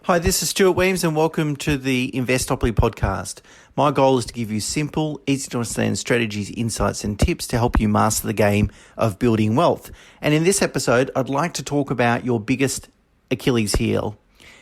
Hi, this is Stuart Weems and welcome to the Investopoly podcast. My goal is to give you simple, easy to understand strategies, insights and tips to help you master the game of building wealth. And in this episode, I'd like to talk about your biggest Achilles heel.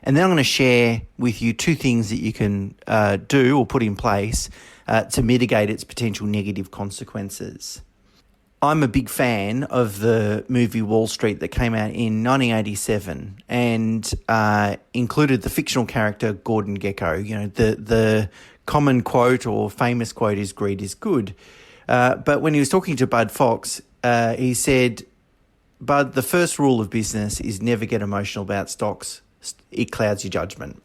And then I'm going to share with you two things that you can do or put in place to mitigate its potential negative consequences. I'm a big fan of the movie Wall Street that came out in 1987 and included the fictional character Gordon Gekko. You know, the common quote or famous quote is "greed is good." But when he was talking to Bud Fox, he said, "Bud, the first rule of business is never get emotional about stocks. It clouds your judgment."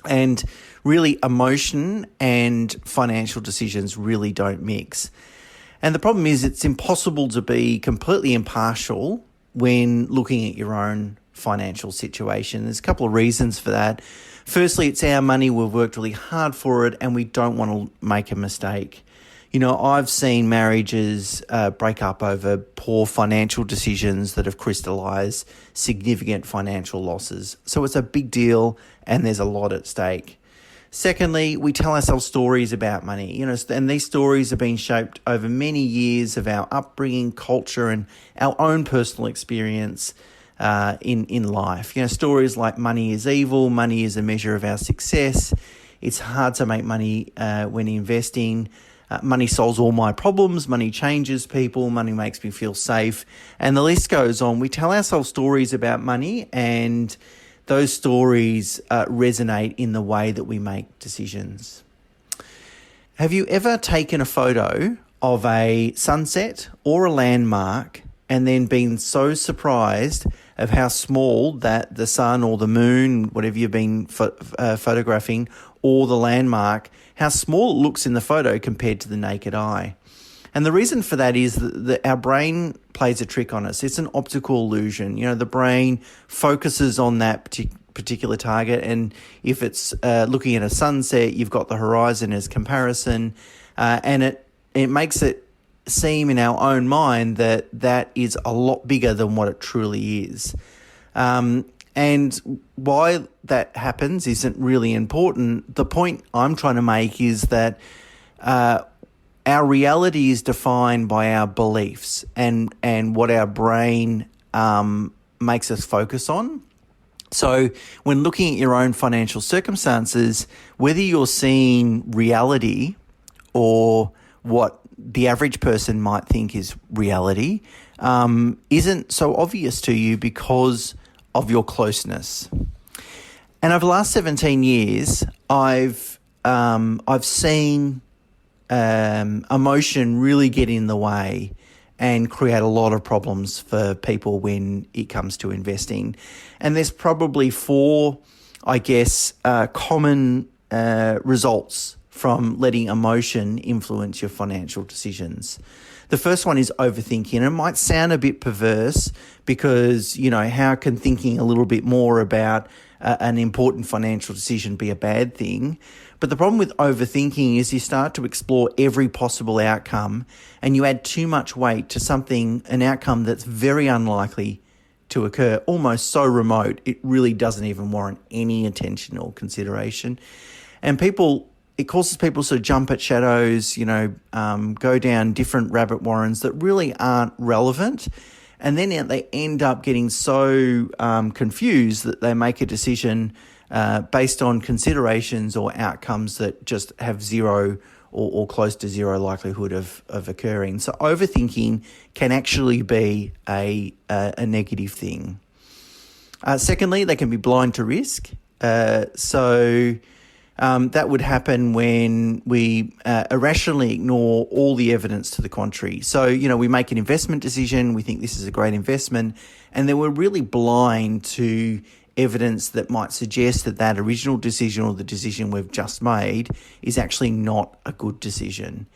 And really, emotion and financial decisions really don't mix. And the problem is it's impossible to be completely impartial when looking at your own financial situation. There's a couple of reasons for that. Firstly, it's our money. We've worked really hard for it and we don't want to make a mistake. You know, I've seen marriages break up over poor financial decisions that have crystallized significant financial losses. So it's a big deal and there's a lot at stake. Secondly, we tell ourselves stories about money, you know, and these stories have been shaped over many years of our upbringing, culture, and our own personal experience in life. You know, stories like money is evil, money is a measure of our success, it's hard to make money when investing, money solves all my problems, money changes people, money makes me feel safe, and the list goes on. We tell ourselves stories about money and those stories resonate in the way that we make decisions. Have you ever taken a photo of a sunset or a landmark and then been so surprised of how small that the sun or the moon, whatever you've been photographing, or the landmark, how small it looks in the photo compared to the naked eye? And the reason for that is that our brain plays a trick on us. It's an optical illusion. You know, the brain focuses on that particular target. And if it's looking at a sunset, you've got the horizon as comparison. And it makes it seem in our own mind that is a lot bigger than what it truly is. And why that happens isn't really important. The point I'm trying to make is that our reality is defined by our beliefs and what our brain makes us focus on. So when looking at your own financial circumstances, whether you're seeing reality or what the average person might think is reality, isn't so obvious to you because of your closeness. And over the last 17 years, I've seen emotion really get in the way and create a lot of problems for people when it comes to investing. And there's probably four, common results from letting emotion influence your financial decisions. The first one is overthinking. It might sound a bit perverse because, you know, how can thinking a little bit more about an important financial decision be a bad thing? But the problem with overthinking is you start to explore every possible outcome and you add too much weight to an outcome that's very unlikely to occur, almost so remote, it really doesn't even warrant any attention or consideration. And it causes people to jump at shadows, you know, go down different rabbit warrens that really aren't relevant. And then they end up getting so confused that they make a decision based on considerations or outcomes that just have zero or close to zero likelihood of occurring. So overthinking can actually be a negative thing. Secondly, they can be blind to risk. That would happen when we irrationally ignore all the evidence to the contrary. So, you know, we make an investment decision, we think this is a great investment, and then we're really blind to evidence that might suggest that original decision or the decision we've just made is actually not a good decision.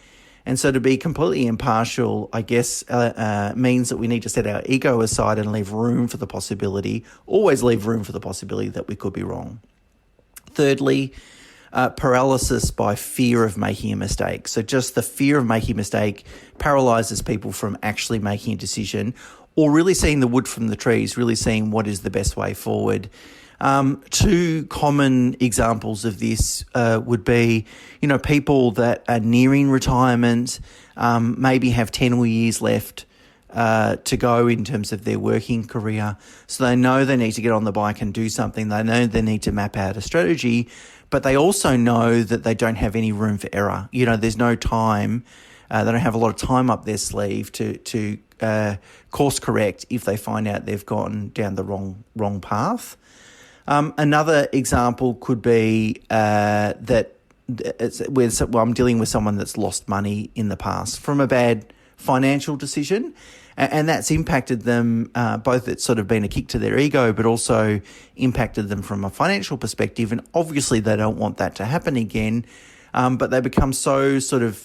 And so to be completely impartial, means that we need to set our ego aside and leave room for the possibility, always leave room for the possibility that we could be wrong. Thirdly, paralysis by fear of making a mistake. So just the fear of making a mistake paralyzes people from actually making a decision or really seeing the wood from the trees, really seeing what is the best way forward. Two common examples of this would be, people that are nearing retirement, maybe have 10 years left to go in terms of their working career. So they know they need to get on the bike and do something. They know they need to map out a strategy, but they also know that they don't have any room for error. There's no time. They don't have a lot of time up their sleeve to course correct if they find out they've gone down the wrong path. Another example could be that I'm dealing with someone that's lost money in the past from a bad financial decision, and that's impacted them, both it's sort of been a kick to their ego, but also impacted them from a financial perspective, and obviously they don't want that to happen again, but they become so sort of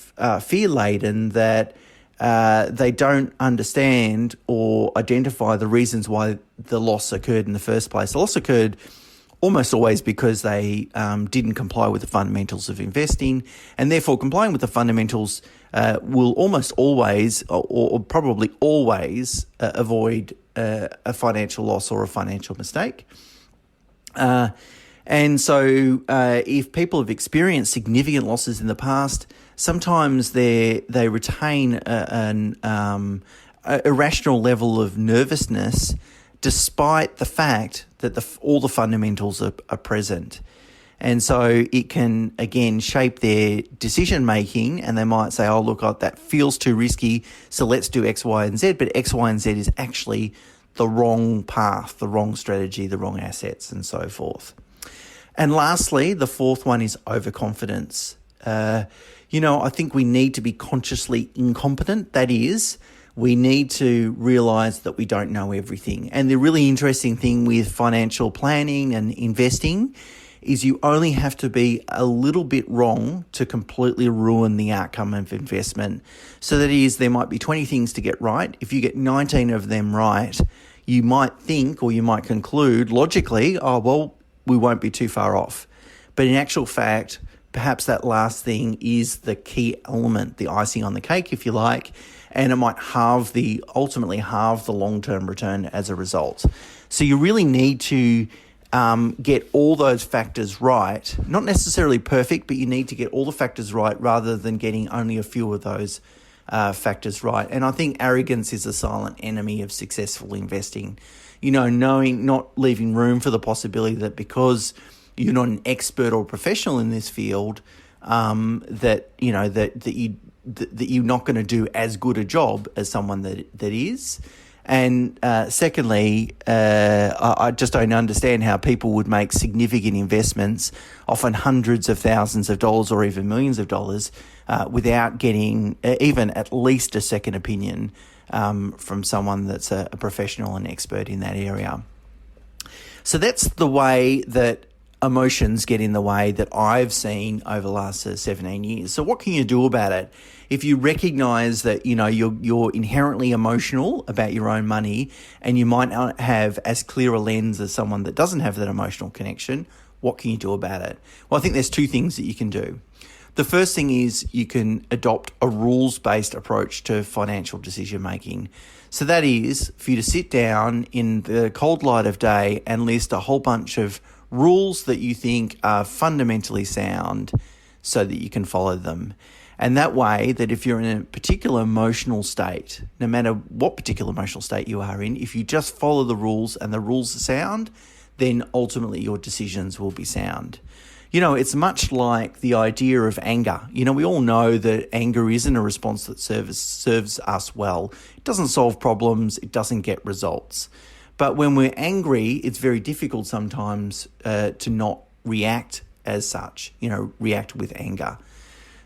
fear-laden that they don't understand or identify the reasons why the loss occurred in the first place. The loss occurred almost always because they didn't comply with the fundamentals of investing, and therefore complying with the fundamentals will almost always or probably always avoid a financial loss or a financial mistake. And so if people have experienced significant losses in the past, sometimes they retain an irrational level of nervousness despite the fact that all the fundamentals are present. And so it can, again, shape their decision-making, and they might say, oh, look, that feels too risky, so let's do X, Y, and Z. But X, Y, and Z is actually the wrong path, the wrong strategy, the wrong assets, and so forth. And lastly, the fourth one is overconfidence. I think we need to be consciously incompetent. That is, we need to realise that we don't know everything. And the really interesting thing with financial planning and investing is you only have to be a little bit wrong to completely ruin the outcome of investment. So that is, there might be 20 things to get right. If you get 19 of them right, you might think, or you might conclude logically, we won't be too far off. But in actual fact, perhaps that last thing is the key element, the icing on the cake, if you like, and it might ultimately halve the long-term return as a result. So you really need to get all those factors right, not necessarily perfect, but you need to get all the factors right rather than getting only a few of those factors right. And I think arrogance is a silent enemy of successful investing. Not leaving room for the possibility that because you're not an expert or professional in this field, that you're not going to do as good a job as someone that is. And secondly, I just don't understand how people would make significant investments, often hundreds of thousands of dollars or even millions of dollars, without getting even at least a second opinion from someone that's a professional and expert in that area. So that's the way that emotions get in the way that I've seen over the last 17 years. So what can you do about it? If you recognize that, you're inherently emotional about your own money and you might not have as clear a lens as someone that doesn't have that emotional connection, what can you do about it? Well, I think there's two things that you can do. The first thing is you can adopt a rules-based approach to financial decision-making. So that is for you to sit down in the cold light of day and list a whole bunch of rules that you think are fundamentally sound so that you can follow them. And that way, that if you're in a particular emotional state, no matter what particular emotional state you are in, if you just follow the rules and the rules are sound, then ultimately your decisions will be sound. It's much like the idea of anger. We all know that anger isn't a response that serves us well. It doesn't solve problems. It doesn't get results. But when we're angry, it's very difficult sometimes to not react as such, react with anger.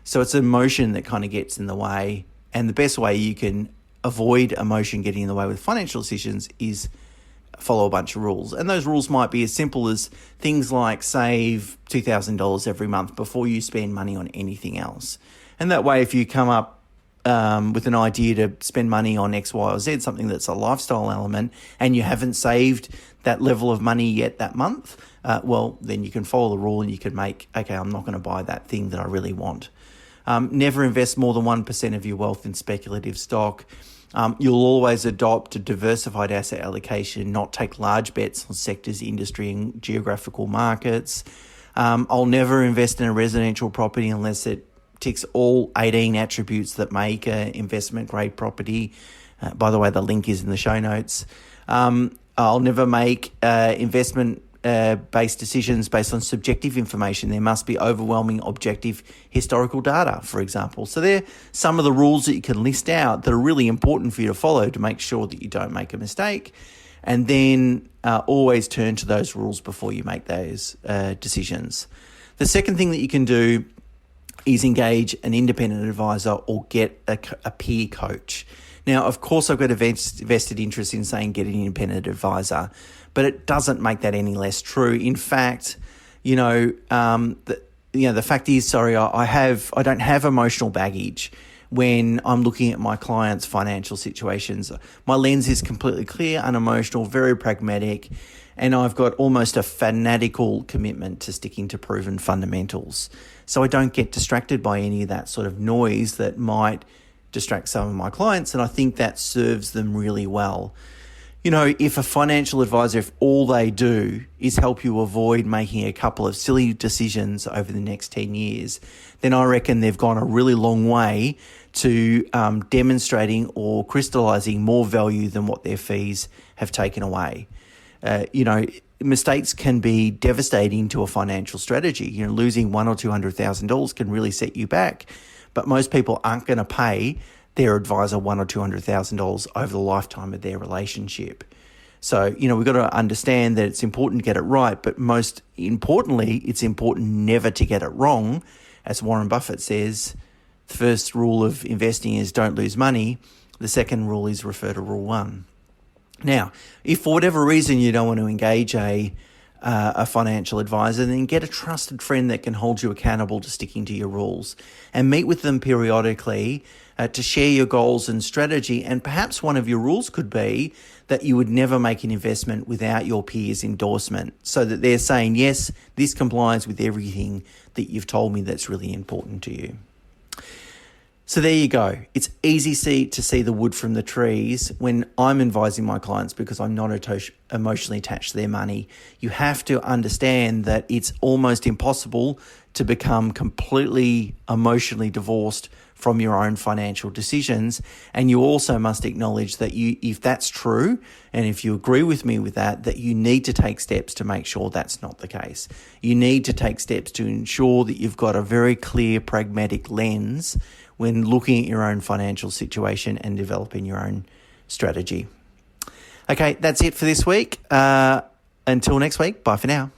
So it's emotion that kind of gets in the way. And the best way you can avoid emotion getting in the way with financial decisions is follow a bunch of rules. And those rules might be as simple as things like save $2,000 every month before you spend money on anything else. And that way, if you come up with an idea to spend money on X, Y, or Z, something that's a lifestyle element, and you haven't saved that level of money yet that month, then you can follow the rule and you can make, okay, I'm not going to buy that thing that I really want. Never invest more than 1% of your wealth in speculative stock. You'll always adopt a diversified asset allocation, not take large bets on sectors, industry, and geographical markets. I'll never invest in a residential property unless it ticks all 18 attributes that make an investment grade property. By the way, the link is in the show notes. I'll never make investment based decisions based on subjective information. There must be overwhelming objective historical data, for example. So they're some of the rules that you can list out that are really important for you to follow to make sure that you don't make a mistake. And then always turn to those rules before you make those decisions. The second thing that you can do is engage an independent advisor or get a peer coach. Now, of course, I've got a vested interest in saying get an independent advisor, but it doesn't make that any less true. In fact, the fact is, I don't have emotional baggage when I'm looking at my clients' financial situations. My lens is completely clear, unemotional, very pragmatic, and I've got almost a fanatical commitment to sticking to proven fundamentals. So I don't get distracted by any of that sort of noise that might distract some of my clients, and I think that serves them really well. If a financial advisor, if all they do is help you avoid making a couple of silly decisions over the next 10 years, then I reckon they've gone a really long way to demonstrating or crystallizing more value than what their fees have taken away. Mistakes can be devastating to a financial strategy. Losing $100,000 or $200,000 can really set you back. But most people aren't going to pay their advisor $100,000 or $200,000 over the lifetime of their relationship. So, we've got to understand that it's important to get it right, but most importantly, it's important never to get it wrong. As Warren Buffett says, the first rule of investing is don't lose money. The second rule is refer to rule 1. Now, if for whatever reason you don't want to engage a financial advisor, then get a trusted friend that can hold you accountable to sticking to your rules, and meet with them periodically to share your goals and strategy. And perhaps one of your rules could be that you would never make an investment without your peers' endorsement, so that they're saying, yes, this complies with everything that you've told me that's really important to you. So there you go. It's easy to see the wood from the trees when I'm advising my clients, because I'm not emotionally attached to their money. You have to understand that it's almost impossible to become completely emotionally divorced from your own financial decisions. And you also must acknowledge that if that's true, and if you agree with me with that you need to take steps to make sure that's not the case. You need to take steps to ensure that you've got a very clear, pragmatic lens when looking at your own financial situation and developing your own strategy. Okay, that's it for this week. Until next week, bye for now.